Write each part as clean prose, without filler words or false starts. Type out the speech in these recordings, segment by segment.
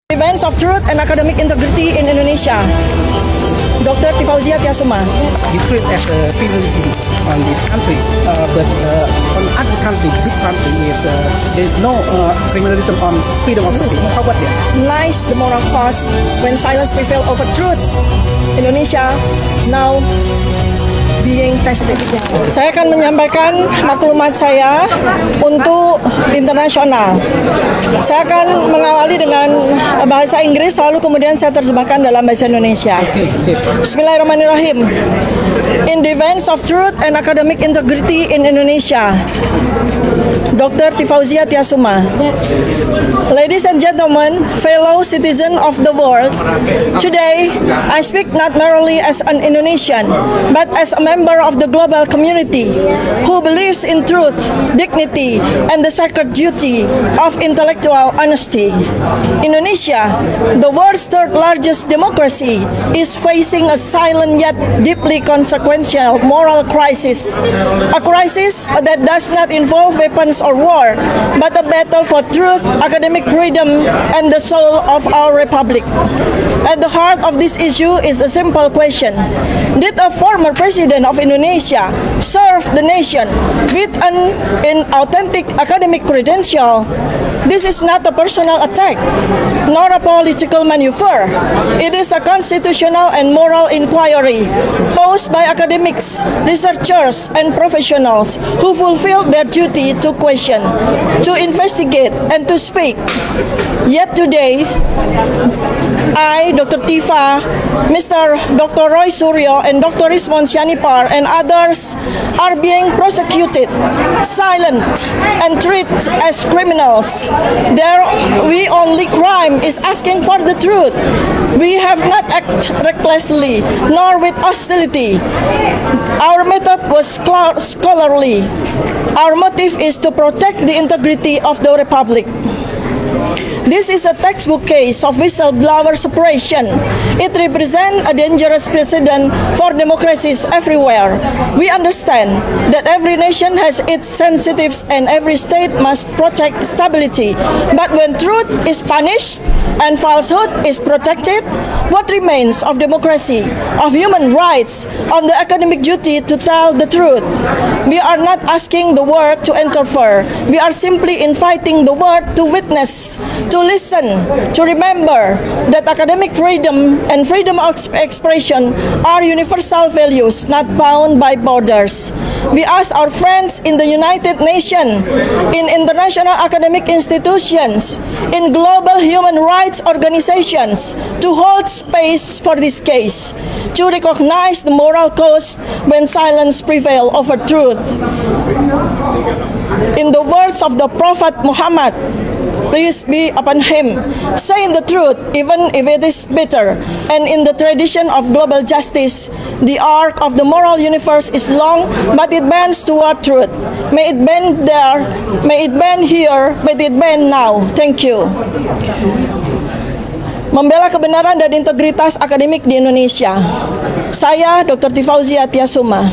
Defense of Truth and Academic Integrity in Indonesia, Dr. Tifauzia Tiasuma. You treat as a privilege on this country, but on other country, big country is there is no criminalism on freedom of speech. How about that? Nice the moral cause when silence prevail over truth. Indonesia now being tested. Saya akan menyampaikan maklumat saya untuk internasional. Saya akan mengawali dengan bahasa Inggris, lalu kemudian saya terjemahkan dalam bahasa Indonesia. Bismillahirrahmanirrahim. In defense of truth and academic integrity in Indonesia, Dr. Tifauzia Tiasuma. Ladies and gentlemen, fellow citizens of the world, today I speak not merely as an Indonesian, but as a member of the global community who believes in truth, dignity, and the sacred duty of intellectual honesty. Indonesia, the world's third largest democracy, is facing a silent yet deeply consequential moral crisis. A crisis that does not involve weapons or war, but a battle for truth, academic freedom, and the soul of our republic. At the heart of this issue is a simple question. Did a former president of Indonesia serve the nation with an inauthentic academic credential? This is not a personal attack, nor a political maneuver. It is a constitutional and moral inquiry posed by academics, researchers, and professionals who fulfill their duty to question, to investigate, and to speak. Yet today, I, Dr. Tifa, Dr. Roy Suryo, and Dr. Rismon Sianipar, and others are being prosecuted, silent, and treated as criminals. Their only crime is asking for the truth. We have not acted recklessly, nor with hostility. Our method was scholarly. Our motive is to protect the integrity of the Republic. This is a textbook case of whistleblower suppression. It represents a dangerous precedent for democracies everywhere. We understand that every nation has its sensitives and every state must protect stability. But when truth is punished and falsehood is protected, what remains of democracy, of human rights, of the academic duty to tell the truth? We are not asking the world to interfere. We are simply inviting the world to witness, to listen, to remember that academic freedom and freedom of expression are universal values not bound by borders. We ask our friends in the United Nations, in international academic institutions, in global human rights organizations to hold space for this case, to recognize the moral cost when silence prevails over truth. In the words of the Prophet Muhammad, peace be upon him, saying the truth even if it is bitter, and in the tradition of global justice, the arc of the moral universe is long, but it bends toward truth. May it bend there, may it bend here, may it bend now. Thank you. Membela kebenaran dan integritas akademik di Indonesia. Saya Dr. Tifauzia Tiasuma.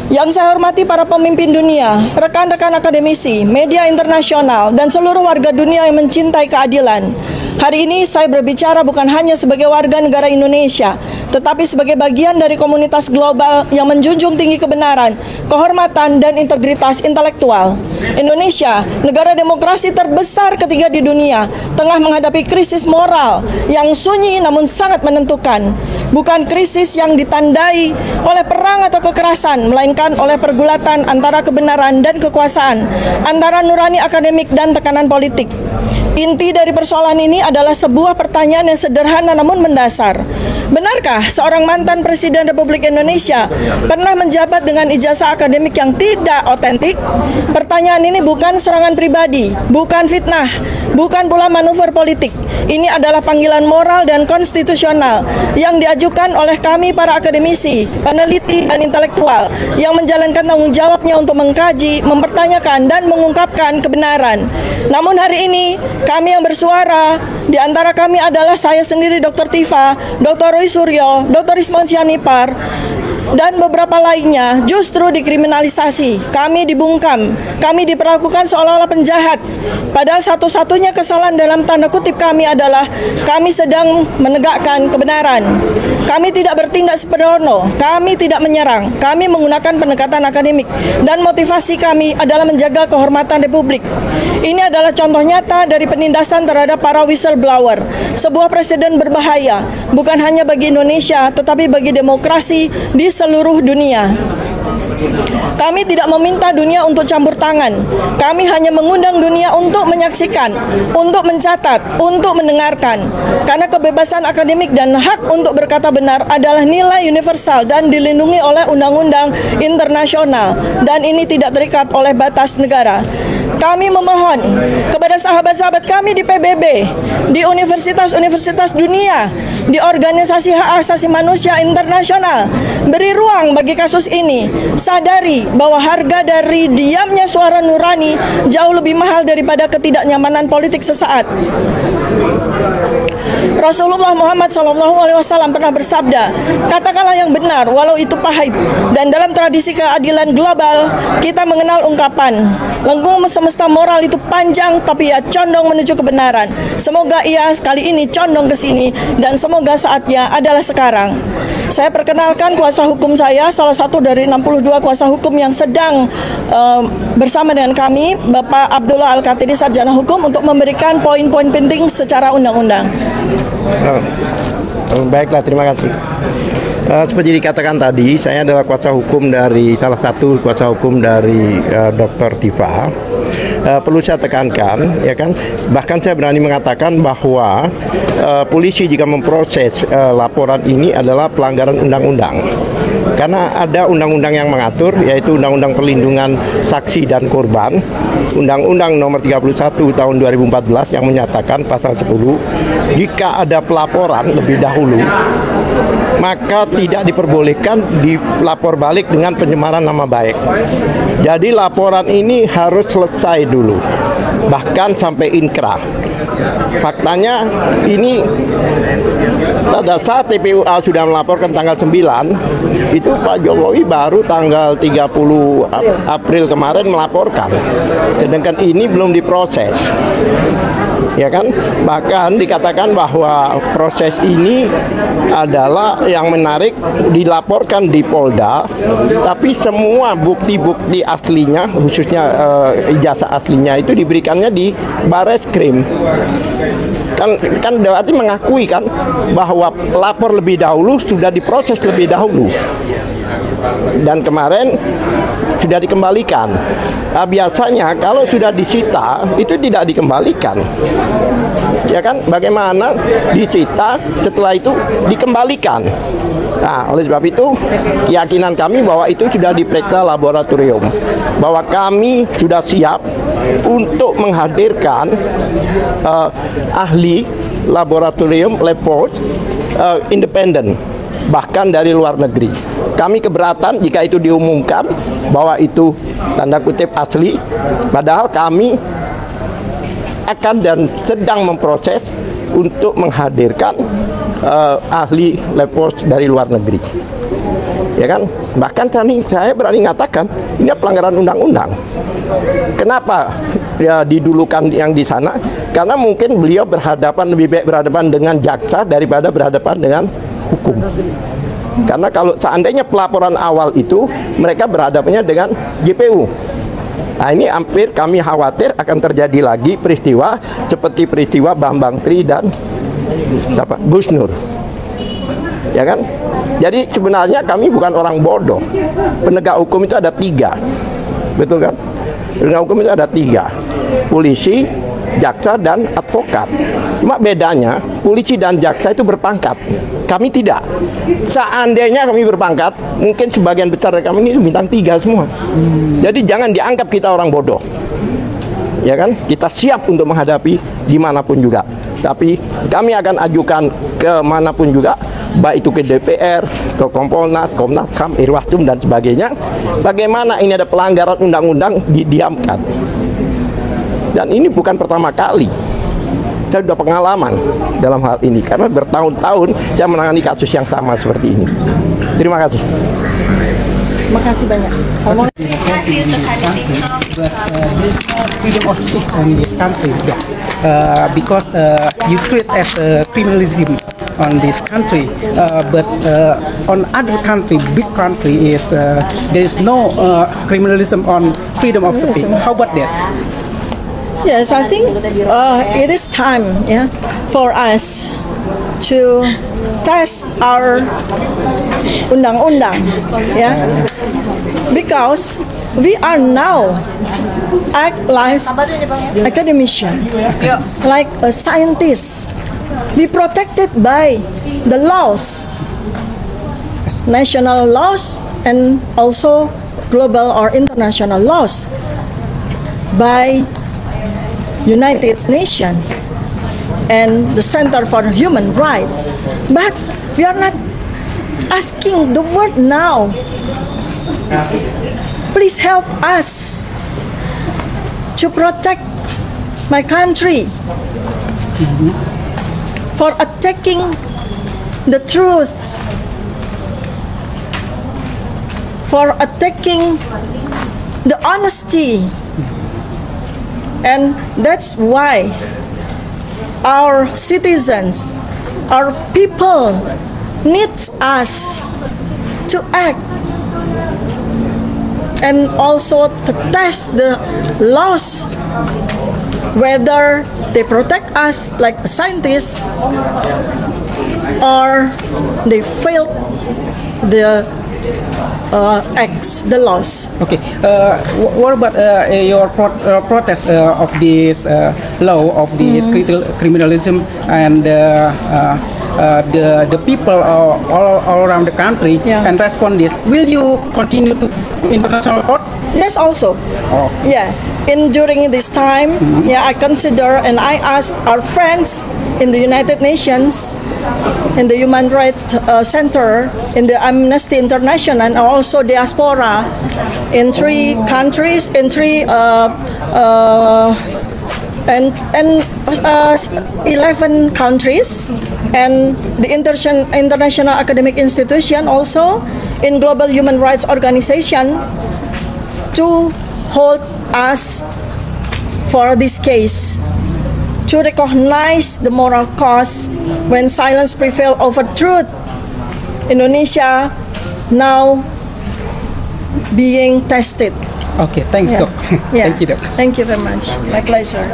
Yang saya hormati para pemimpin dunia, rekan-rekan akademisi, media internasional, dan seluruh warga dunia yang mencintai keadilan. Hari ini saya berbicara bukan hanya sebagai warga negara Indonesia, tetapi sebagai bagian dari komunitas global yang menjunjung tinggi kebenaran, kehormatan, dan integritas intelektual. Indonesia, negara demokrasi terbesar ketiga di dunia, tengah menghadapi krisis moral yang sunyi namun sangat menentukan. Bukan krisis yang ditandai oleh perang atau kekerasan, melainkan oleh pergulatan antara kebenaran dan kekuasaan, antara nurani akademik dan tekanan politik. Inti dari persoalan ini adalah sebuah pertanyaan yang sederhana namun mendasar. Benarkah seorang mantan Presiden Republik Indonesia pernah menjabat dengan ijazah akademik yang tidak otentik? Pertanyaan ini bukan serangan pribadi, bukan fitnah, bukan pula manuver politik. Ini adalah panggilan moral dan konstitusional yang diajukan oleh kami para akademisi, peneliti, dan intelektual yang menjalankan tanggung jawabnya untuk mengkaji, mempertanyakan, dan mengungkapkan kebenaran. Namun hari ini, kami yang bersuara, di antara kami adalah saya sendiri Dr. Tifa, Dr. Roy Suryo, Dr. Rismon Sianipar, dan beberapa lainnya justru dikriminalisasi. Kami dibungkam, kami diperlakukan seolah-olah penjahat. Padahal satu-satunya kesalahan dalam tanda kutip kami adalah kami sedang menegakkan kebenaran. Kami tidak bertindak sembrono, kami tidak menyerang, kami menggunakan pendekatan akademik, dan motivasi kami adalah menjaga kehormatan Republik. Ini adalah contoh nyata dari penindasan terhadap para whistleblower, sebuah presiden berbahaya, bukan hanya bagi Indonesia, tetapi bagi demokrasi di seluruh dunia. Kami tidak meminta dunia untuk campur tangan. Kami hanya mengundang dunia untuk menyaksikan, untuk mencatat, untuk mendengarkan. Karena kebebasan akademik dan hak untuk berkata benar adalah nilai universal dan dilindungi oleh undang-undang internasional. Dan ini tidak terikat oleh batas negara. Kami memohon kepada sahabat-sahabat kami di PBB, di universitas-universitas dunia, di organisasi hak asasi manusia internasional, beri ruang bagi kasus ini. Sadari bahwa harga dari diamnya suara nurani jauh lebih mahal daripada ketidaknyamanan politik sesaat. Rasulullah Muhammad SAW pernah bersabda, katakanlah yang benar walau itu pahit. Dan dalam tradisi keadilan global, kita mengenal ungkapan, lengkung semesta moral itu panjang tapi ia condong menuju kebenaran. Semoga ia kali ini condong ke sini dan semoga saatnya adalah sekarang. Saya perkenalkan kuasa hukum saya, salah satu dari 62 kuasa hukum yang sedang bersama dengan kami, Bapak Abdullah Al-Katiri, Sarjana Hukum, untuk memberikan poin-poin penting secara undang-undang. Baiklah, terima kasih. Seperti dikatakan tadi, saya adalah kuasa hukum dari salah satu kuasa hukum dari Dr. Tifa. Perlu saya tekankan, ya kan, bahkan saya berani mengatakan bahwa polisi jika memproses laporan ini adalah pelanggaran undang-undang. Karena ada undang-undang yang mengatur, yaitu Undang-Undang Perlindungan Saksi dan Korban, Undang-Undang Nomor 31 Tahun 2014 yang menyatakan pasal 10, jika ada pelaporan lebih dahulu, maka tidak diperbolehkan dilapor balik dengan pencemaran nama baik. Jadi laporan ini harus selesai dulu, bahkan sampai inkrah. Faktanya ini pada saat TPUA sudah melaporkan tanggal 9, itu Pak Jokowi baru tanggal 30 April kemarin melaporkan, sedangkan ini belum diproses, ya kan? Bahkan dikatakan bahwa proses ini adalah yang menarik, dilaporkan di Polda, tapi semua bukti-bukti aslinya, khususnya ijazah aslinya itu diberikannya di Bareskrim. Kan berarti mengakui kan bahwa lapor lebih dahulu sudah diproses lebih dahulu, dan kemarin sudah dikembalikan. Biasanya kalau sudah disita itu tidak dikembalikan, ya kan? Bagaimana disita setelah itu dikembalikan? Nah, oleh sebab itu keyakinan kami bahwa itu sudah diperiksa laboratorium, bahwa kami sudah siap untuk menghadirkan ahli laboratorium lab force independen, bahkan dari luar negeri. Kami keberatan jika itu diumumkan bahwa itu tanda kutip asli, padahal kami akan dan sedang memproses untuk menghadirkan ahli lab force dari luar negeri, ya kan? Bahkan saya berani mengatakan ini pelanggaran undang-undang. Kenapa ya didulukan yang di sana? Karena mungkin beliau lebih baik berhadapan dengan jaksa daripada berhadapan dengan hukum. Karena kalau seandainya pelaporan awal itu mereka berhadapannya dengan JPU. Nah, ini hampir kami khawatir akan terjadi lagi peristiwa seperti peristiwa Bambang Tri dan Gus Nur, ya kan? Jadi sebenarnya kami bukan orang bodoh. Penegak hukum itu ada 3, betul kan? Penegak hukum itu ada 3, polisi, jaksa, dan advokat. Cuma bedanya polisi dan jaksa itu berpangkat, kami tidak. Seandainya kami berpangkat, mungkin sebagian besar dari kami ini bintang 3 semua. Jadi jangan dianggap kita orang bodoh, ya kan? Kita siap untuk menghadapi dimanapun juga. Tapi kami akan ajukan ke manapun juga, baik itu ke DPR, ke Kompolnas, Komnas HAM, Irwasum, dan sebagainya. Bagaimana ini ada pelanggaran undang-undang didiamkan. Dan ini bukan pertama kali. Saya sudah pengalaman dalam hal ini karena bertahun-tahun saya menangani kasus yang sama seperti ini. Terima kasih. Terima kasih banyak. Democracy in this country, but there's no freedom of speech in this country because you treat as criminalism on this country, but on other country, big country is there is no criminalism on freedom of speech. How about that? Yes, I think it is time, yeah, for us to test our undang-undang, yeah, because we are now act like academician, like a scientist. We protected by the laws, national laws, and also global or international laws by United Nations and the Center for Human Rights. But we are not asking the world now. Please help us to protect my country for attacking the truth, for attacking the honesty. And that's why our citizens, our people needs us to act and also to test the laws, whether they protect us like scientists or they fail the the laws. Okay. What about your protest of this law of this criminalism and the people all around the country and respond this? Will you continue to international court? Yes, also. Oh. Yeah. During this time, I consider and I ask our friends in the United Nations, in the Human Rights Center, in the Amnesty International, and also diaspora in 3 countries, in 11 countries, and the international academic institution also in global human rights organization to hold us for this case, to recognize the moral cause when silence prevails over truth. Indonesia now being tested. Okay, thanks, Doc. Yeah. Thank you, Doc. Thank you very much. My pleasure.